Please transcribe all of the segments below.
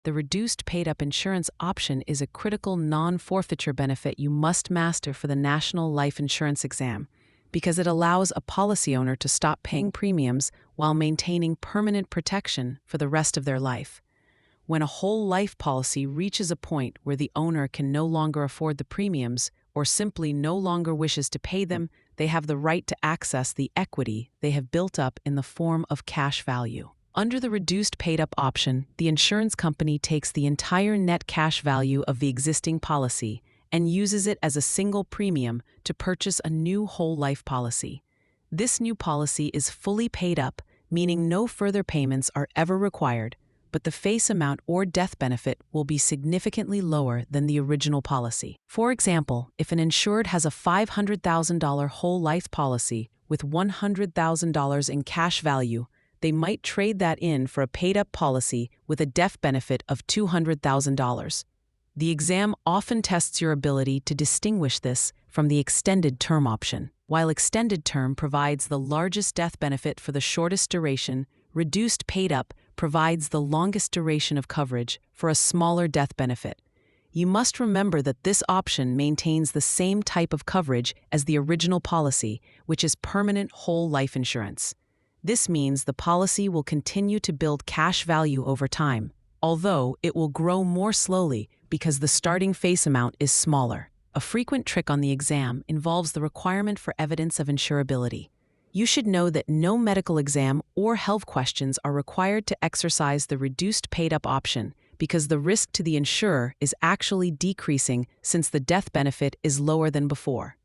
the reduced paid-up insurance option is a critical non-forfeiture benefit you must master for the National Life Insurance exam, because it allows a policy owner to stop paying premiums while maintaining permanent protection for the rest of their life. When a whole life policy reaches a point where the owner can no longer afford the premiums or simply no longer wishes to pay them, they have the right to access the equity they have built up in the form of cash value. Under the reduced paid-up option, the insurance company takes the entire net cash value of the existing policy and uses it as a single premium to purchase a new whole life policy. This new policy is fully paid up, meaning no further payments are ever required, but the face amount or death benefit will be significantly lower than the original policy. For example, if an insured has a $500,000 whole life policy with $100,000 in cash value, they might trade that in for a paid-up policy with a death benefit of $200,000. The exam often tests your ability to distinguish this from the extended term option. While extended term provides the largest death benefit for the shortest duration, reduced paid-up provides the longest duration of coverage for a smaller death benefit. You must remember that this option maintains the same type of coverage as the original policy, which is permanent whole life insurance. This means the policy will continue to build cash value over time, although it will grow more slowly because the starting face amount is smaller. A frequent trick on the exam involves the requirement for evidence of insurability. You should know that no medical exam or health questions are required to exercise the reduced paid-up option because the risk to the insurer is actually decreasing since the death benefit is lower than before.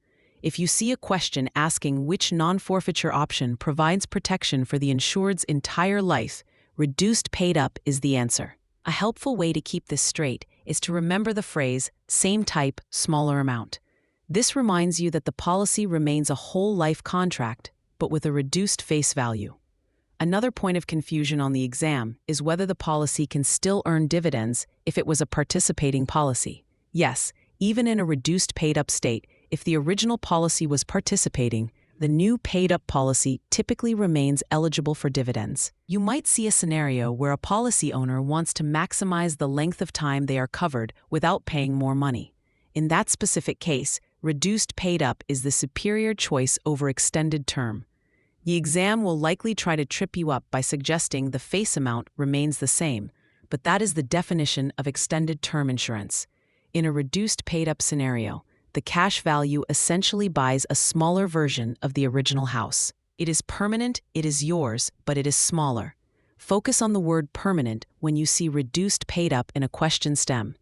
If you see a question asking which non-forfeiture option provides protection for the insured's entire life, reduced paid-up is the answer. A helpful way to keep this straight is to remember the phrase, same type, smaller amount. This reminds you that the policy remains a whole life contract, but with a reduced face value. Another point of confusion on the exam is whether the policy can still earn dividends if it was a participating policy. Yes, even in a reduced paid-up state, if the original policy was participating, the new paid-up policy typically remains eligible for dividends. You might see a scenario where a policy owner wants to maximize the length of time they are covered without paying more money. In that specific case, reduced paid-up is the superior choice over extended term. The exam will likely try to trip you up by suggesting the face amount remains the same, but that is the definition of extended term insurance. In a reduced paid-up scenario, the cash value essentially buys a smaller version of the original house. It is permanent, it is yours, but it is smaller. Focus on the word permanent when you see reduced paid-up in a question stem.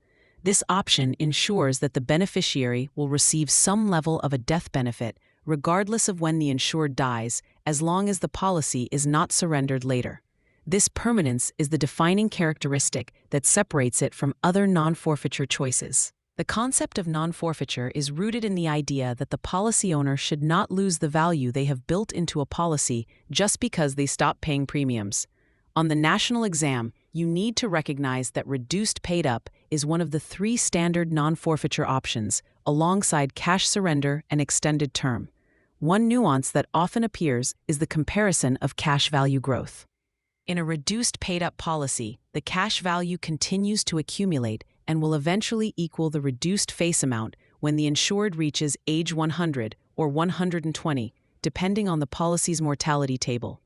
This option ensures that the beneficiary will receive some level of a death benefit regardless of when the insured dies, as long as the policy is not surrendered later. This permanence is the defining characteristic that separates it from other non-forfeiture choices. The concept of non-forfeiture is rooted in the idea that the policy owner should not lose the value they have built into a policy just because they stop paying premiums. On the national exam, you need to recognize that reduced paid-up is one of the three standard non-forfeiture options, alongside cash surrender and extended term. One nuance that often appears is the comparison of cash value growth. In a reduced paid-up policy, the cash value continues to accumulate and will eventually equal the reduced face amount when the insured reaches age 100 or 120, depending on the policy's mortality table.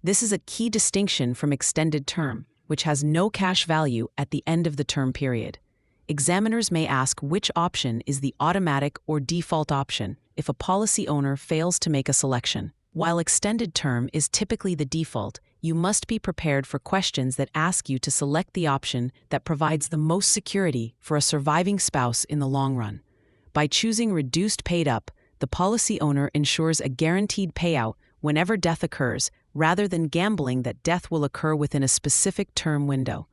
This is a key distinction from extended term, which has no cash value at the end of the term period. Examiners may ask which option is the automatic or default option if a policy owner fails to make a selection. While extended term is typically the default, you must be prepared for questions that ask you to select the option that provides the most security for a surviving spouse in the long run. By choosing reduced paid-up, the policy owner ensures a guaranteed payout whenever death occurs, rather than gambling that death will occur within a specific term window.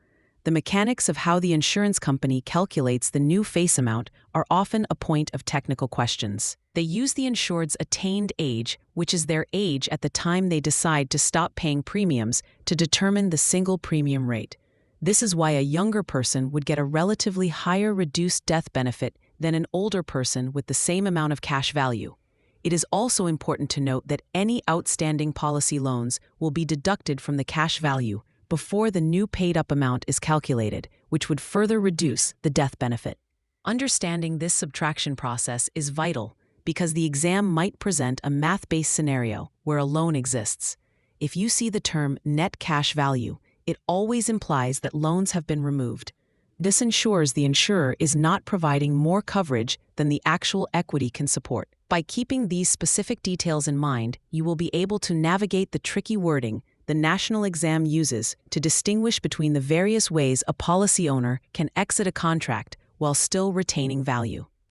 The mechanics of how the insurance company calculates the new face amount are often a point of technical questions. They use the insured's attained age, which is their age at the time they decide to stop paying premiums, to determine the single premium rate. This is why a younger person would get a relatively higher reduced death benefit than an older person with the same amount of cash value. It is also important to note that any outstanding policy loans will be deducted from the cash value before the new paid-up amount is calculated, which would further reduce the death benefit. Understanding this subtraction process is vital because the exam might present a math-based scenario where a loan exists. If you see the term net cash value, it always implies that loans have been removed. This ensures the insurer is not providing more coverage than the actual equity can support. By keeping these specific details in mind, you will be able to navigate the tricky wording the national exam uses to distinguish between the various ways a policy owner can exit a contract while still retaining value.